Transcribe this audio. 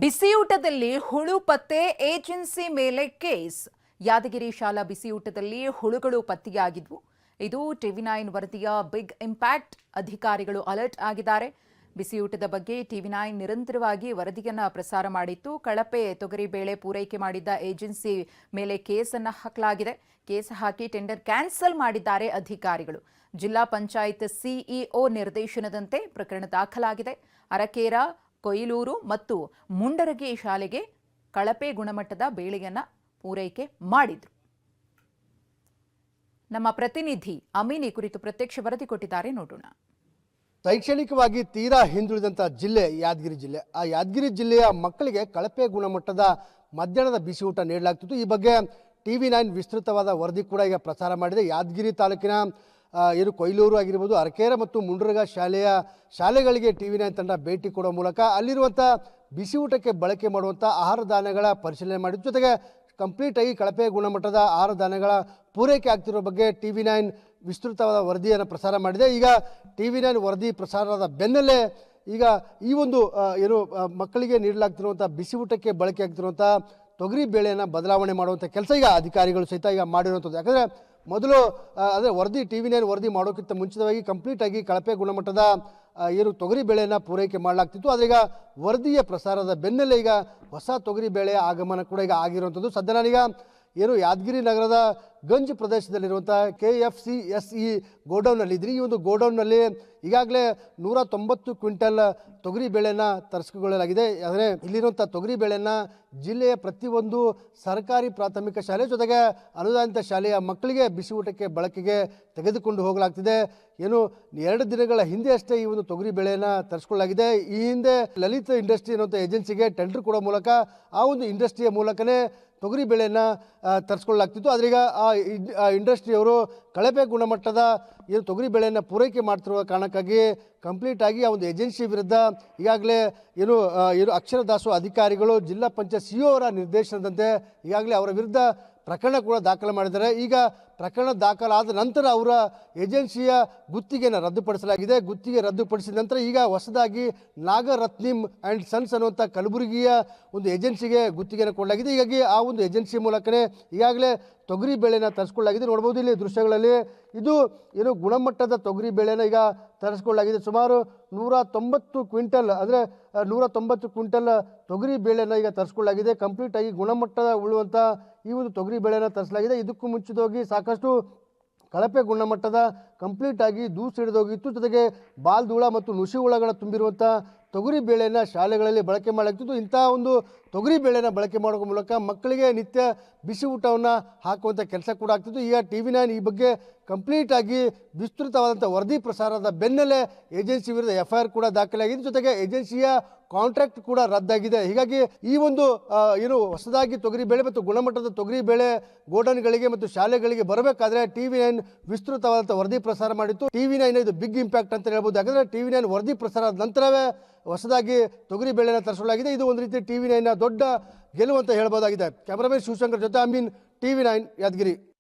ಬಿಸಿಯೂಟದಲ್ಲಿ ಹುಳು ಪತ್ತೆ ಏಜೆನ್ಸಿ ಮೇಲೆ ಕೇಸ್. ಯಾದಗಿರಿ ಶಾಲಾ ಬಿಸಿಯೂಟದಲ್ಲಿ ಹುಳುಗಳು ಪತ್ತೆಯಾಗಿದ್ವು. ಇದು ಟಿವಿ9 ವರದಿಯ ಬಿಗ್ ಇಂಪ್ಯಾಕ್ಟ್. ಅಧಿಕಾರಿಗಳು ಅಲರ್ಟ್ ಆಗಿದ್ದಾರೆ. ಬಿಸಿಯೂಟದ ಬಗ್ಗೆ ಟಿವಿ9 ನಿರಂತರವಾಗಿ ವರದಿಯನ್ನ ಪ್ರಸಾರ ಮಾಡಿತ್ತು. ಕಳಪೆ ತೊಗರಿಬೇಳೆ ಪೂರೈಕೆ ಮಾಡಿದ್ದ ಏಜೆನ್ಸಿ ಮೇಲೆ ಕೇಸ್ ಅನ್ನು ಹಾಕಲಾಗಿದೆ. ಕೇಸ್ ಹಾಕಿ ಟೆಂಡರ್ ಕ್ಯಾನ್ಸಲ್ ಮಾಡಿದ್ದಾರೆ ಅಧಿಕಾರಿಗಳು. ಜಿಲ್ಲಾ ಪಂಚಾಯತ್ ಸಿಇಒ ನಿರ್ದೇಶನದಂತೆ ಪ್ರಕರಣ ದಾಖಲಾಗಿದೆ. ಅರಕೇರ, ಕೊಯ್ಲೂರು ಮತ್ತು ಮುಂಡರಗಿ ಶಾಲೆಗೆ ಕಳಪೆ ಗುಣಮಟ್ಟದ ಬೇಳೆಯನ್ನ ಪೂರೈಕೆ ಮಾಡಿದ್ರು. ನಮ್ಮ ಪ್ರತಿನಿಧಿ ಅಮೀನ್ ಈ ಕುರಿತು ಪ್ರತ್ಯಕ್ಷ ವರದಿ ಕೊಟ್ಟಿದ್ದಾರೆ, ನೋಡೋಣ. ಶೈಕ್ಷಣಿಕವಾಗಿ ತೀರಾ ಹಿಂದುಳಿದಂಥ ಜಿಲ್ಲೆ ಯಾದಗಿರಿ ಜಿಲ್ಲೆ. ಆ ಯಾದಗಿರಿ ಜಿಲ್ಲೆಯ ಮಕ್ಕಳಿಗೆ ಕಳಪೆ ಗುಣಮಟ್ಟದ ಮಧ್ಯಾಹ್ನದ ಬಿಸಿ ಊಟ ನೀಡಲಾಗ್ತಿತ್ತು. ಈ ಬಗ್ಗೆ ಟಿವಿ9 ವಿಸ್ತೃತವಾದ ವರದಿ ಕೂಡ ಈಗ ಪ್ರಸಾರ ಮಾಡಿದೆ. ಯಾದಗಿರಿ ತಾಲೂಕಿನ ಕೊಯ್ಲೂರು ಆಗಿರ್ಬೋದು, ಅರಕೇರ ಮತ್ತು ಮುಂಡರಗ ಶಾಲೆಗಳಿಗೆ ಟಿವಿ9 ತಂಡ ಭೇಟಿ ಕೊಡುವ ಮೂಲಕ ಅಲ್ಲಿರುವಂಥ ಬಿಸಿ ಊಟಕ್ಕೆ ಬಳಕೆ ಮಾಡುವಂಥ ಆಹಾರ ಧಾನ್ಯಗಳ ಪರಿಶೀಲನೆ ಮಾಡಿದ ಜೊತೆಗೆ ಕಂಪ್ಲೀಟ್ ಆಗಿ ಕಳಪೆ ಗುಣಮಟ್ಟದ ಆಹಾರ ಧಾನ್ಯಗಳ ಪೂರೈಕೆ ಆಗ್ತಿರೋ ಬಗ್ಗೆ ಟಿವಿ9 ವಿಸ್ತೃತವಾದ ವರದಿಯನ್ನು ಪ್ರಸಾರ ಮಾಡಿದೆ. ಈಗ ಟಿವಿ9 ವರದಿ ಪ್ರಸಾರದ ಬೆನ್ನಲ್ಲೇ ಈಗ ಈ ಒಂದು ಮಕ್ಕಳಿಗೆ ನೀಡಲಾಗ್ತಿರುವಂಥ ಬಿಸಿ ಊಟಕ್ಕೆ ಬಳಕೆ ಆಗ್ತಿರುವಂಥ ತೊಗರಿ ಬೇಳೆಯನ್ನು ಬದಲಾವಣೆ ಮಾಡುವಂಥ ಕೆಲಸ ಈಗ ಅಧಿಕಾರಿಗಳು ಸಹಿತ ಈಗ ಮಾಡಿರುವಂಥದ್ದು. ಯಾಕಂದರೆ ಮೊದಲು ವರದಿ ಟಿವಿ9 ವರದಿ ಮಾಡೋಕ್ಕಿಂತ ಮುಂಚಿತವಾಗಿ ಕಂಪ್ಲೀಟಾಗಿ ಕಳಪೆ ಗುಣಮಟ್ಟದ ತೊಗರಿ ಬೇಳೆಯನ್ನು ಪೂರೈಕೆ ಮಾಡಲಾಗ್ತಿತ್ತು. ಆದರೆ ಈಗ ವರದಿಯ ಪ್ರಸಾರದ ಬೆನ್ನಲ್ಲೇ ಈಗ ಹೊಸ ತೊಗರಿ ಬೇಳೆಯ ಆಗಮನ ಕೂಡ ಈಗ ಆಗಿರುವಂಥದ್ದು. ಸದ್ಯ ನಾನೀಗ ಯಾದಗಿರಿ ನಗರದ ಗಂಜ್ ಪ್ರದೇಶದಲ್ಲಿರುವಂಥ KFCSE ಗೋಡೌನ್ನಲ್ಲಿ ಇದ್ರಿ. ಈ ಒಂದು ಗೋಡೌನ್ನಲ್ಲಿ ಈಗಾಗಲೇ 190 ಕ್ವಿಂಟಲ್ ತೊಗರಿ ಬೇಳೆಯನ್ನು ತರಿಸಿಕೊಳ್ಳಲಾಗಿದೆ. ಆದರೆ ಇಲ್ಲಿರುವಂಥ ತೊಗರಿ ಬೇಳೆಯನ್ನು ಜಿಲ್ಲೆಯ ಪ್ರತಿಯೊಂದು ಸರ್ಕಾರಿ ಪ್ರಾಥಮಿಕ ಶಾಲೆ ಜೊತೆಗೆ ಅನುದಾನಿತ ಶಾಲೆಯ ಮಕ್ಕಳಿಗೆ ಬಿಸಿ ಊಟಕ್ಕೆ ಬಳಕೆಗೆ ತೆಗೆದುಕೊಂಡು ಹೋಗಲಾಗ್ತಿದೆ. 2 ದಿನಗಳ ಹಿಂದೆ ಅಷ್ಟೇ ಈ ಒಂದು ತೊಗರಿ ಬೇಳೆಯನ್ನು ತರಿಸಿಕೊಳ್ಳಲಾಗಿದೆ. ಈ ಹಿಂದೆ ಲಲಿತ್ ಇಂಡಸ್ಟ್ರಿ ಅನ್ನುವಂಥ ಏಜೆನ್ಸಿಗೆ ಟೆಂಡರ್ ಕೊಡೋ ಮೂಲಕ ಆ ಒಂದು ಇಂಡಸ್ಟ್ರಿಯ ಮೂಲಕನೇ ತೊಗರಿ ಬೇಳೆಯನ್ನು ತರಿಸ್ಕೊಳ್ಳಲಾಗ್ತಿತ್ತು. ಆದರೆ ಈಗ ಆ ಇಂಡಸ್ಟ್ರಿಯವರು ಕಳಪೆ ಗುಣಮಟ್ಟದ ತೊಗರಿ ಬೇಳೆಯನ್ನು ಪೂರೈಕೆ ಮಾಡ್ತಿರುವ ಕಾರಣಕ್ಕಾಗಿ ಕಂಪ್ಲೀಟಾಗಿ ಆ ಒಂದು ಏಜೆನ್ಸಿ ವಿರುದ್ಧ ಈಗಾಗಲೇ ಅಕ್ಷರ ದಾಸೋಹ ಅಧಿಕಾರಿಗಳು ಜಿಲ್ಲಾ ಪಂಚಾಯತ್ ಸಿಇಒ ಅವರ ನಿರ್ದೇಶನದಂತೆ ಈಗಾಗಲೇ ಅವರ ವಿರುದ್ಧ ಪ್ರಕರಣ ಕೂಡ ದಾಖಲು ಮಾಡಿದ್ದಾರೆ. ಈಗ ಪ್ರಕರಣ ದಾಖಲಾದ ನಂತರ ಅವರ ಏಜೆನ್ಸಿಯ ಗುತ್ತಿಗೆಯನ್ನು ರದ್ದುಪಡಿಸಲಾಗಿದೆ. ಗುತ್ತಿಗೆ ರದ್ದುಪಡಿಸಿದ ನಂತರ ಈಗ ಹೊಸದಾಗಿ ನಾಗರತ್ನಿಮ್ ಆ್ಯಂಡ್ ಸನ್ಸ್ ಅನ್ನುವಂಥ ಕಲಬುರಗಿಯ ಒಂದು ಏಜೆನ್ಸಿಗೆ ಗುತ್ತಿಗೆಯನ್ನು ಕೊಡಲಾಗಿದೆ. ಹೀಗಾಗಿ ಆ ಒಂದು ಏಜೆನ್ಸಿ ಮೂಲಕನೇ ಈಗಾಗಲೇ ತೊಗರಿ ಬೇಳೆನ ತರಿಸ್ಕೊಳ್ಳಲಾಗಿದೆ. ನೋಡ್ಬೋದು ಇಲ್ಲಿ ದೃಶ್ಯಗಳಲ್ಲಿ ಇದು ಗುಣಮಟ್ಟದ ತೊಗರಿ ಬೇಳೆನ ಈಗ ತರಿಸ್ಕೊಳ್ಳಲಾಗಿದೆ. ಸುಮಾರು 190 ಕ್ವಿಂಟಲ್ ಅಂದರೆ 190 ಕ್ವಿಂಟಲ್ ತೊಗರಿ ಬೇಳೆನ ಈಗ ತರಿಸ್ಕೊಳ್ಳಲಾಗಿದೆ. ಕಂಪ್ಲೀಟಾಗಿ ಗುಣಮಟ್ಟದ ಉಳ್ಳುವಂಥ ಈ ಒಂದು ತೊಗರಿ ಬೇಳೆನ ತರಿಸಲಾಗಿದೆ. ಇದಕ್ಕೂ ಮುಂಚಿತವಾಗಿ ಸಾಕಷ್ಟು ಕಳಪೆ ಗುಣಮಟ್ಟದ ಕಂಪ್ಲೀಟಾಗಿ ದೂಸು ಹಿಡಿದೋಗಿತ್ತು. ಜೊತೆಗೆ ಬಾಲ್ಧೂಳ ಮತ್ತು ನುಸಿ ಹುಳಗಳ ತುಂಬಿರುವಂಥ ತೊಗರಿ ಬೇಳೆಯನ್ನು ಶಾಲೆಗಳಲ್ಲಿ ಬಳಕೆ ಮಾಡಲಾಗ್ತಿತ್ತು. ಇಂಥ ಒಂದು ತೊಗರಿ ಬೇಳೆನ ಬಳಕೆ ಮಾಡುವ ಮೂಲಕ ಮಕ್ಕಳಿಗೆ ನಿತ್ಯ ಬಿಸಿ ಊಟವನ್ನು ಹಾಕುವಂಥ ಕೆಲಸ ಕೂಡ ಆಗ್ತಿತ್ತು. ಈಗ ಟಿವಿ9 ಈ ಬಗ್ಗೆ ಕಂಪ್ಲೀಟಾಗಿ ವಿಸ್ತೃತವಾದಂಥ ವರದಿ ಪ್ರಸಾರದ ಬೆನ್ನಲ್ಲೇ ಏಜೆನ್ಸಿ ವಿರುದ್ಧ FIR ಕೂಡ ದಾಖಲಾಗಿದೆ. ಜೊತೆಗೆ ಏಜೆನ್ಸಿಯ ಕಾಂಟ್ರಾಕ್ಟ್ ಕೂಡ ರದ್ದಾಗಿದೆ. ಹೀಗಾಗಿ ಈ ಒಂದು ಹೊಸದಾಗಿ ತೊಗರಿ ಬೇಳೆ ಮತ್ತು ಗುಣಮಟ್ಟದ ತೊಗರಿ ಬೇಳೆ ಗೋಡನ್ಗಳಿಗೆ ಮತ್ತು ಶಾಲೆಗಳಿಗೆ ಬರಬೇಕಾದ್ರೆ ಟಿವಿ9 ವಿಸ್ತೃತವಾದಂಥ ವರದಿ ಪ್ರಸಾರ ಮಾಡಿತ್ತು. ಟಿವಿ9 ಇದು ಬಿಗ್ ಇಂಪ್ಯಾಕ್ಟ್ ಅಂತ ಹೇಳ್ಬೋದು. ಯಾಕಂದರೆ ಟಿವಿ9 ವರದಿ ಪ್ರಸಾರದ ನಂತರವೇ ಹೊಸದಾಗಿ ತೊಗರಿ ಬೇಳೆನ ತರಿಸಲಾಗಿದೆ. ಇದು ಒಂದು ರೀತಿ ಟಿವಿ9 ದೊಡ್ಡ ಗೆಲುವು ಅಂತ ಹೇಳ್ಬೋದಾಗಿದೆ. ಕ್ಯಾಮರಾಮನ್ ಶಿವಶಂಕರ್ ಜೊತೆ ಅಮೀನ್, ಟಿವಿ9 ಯಾದಗಿರಿ.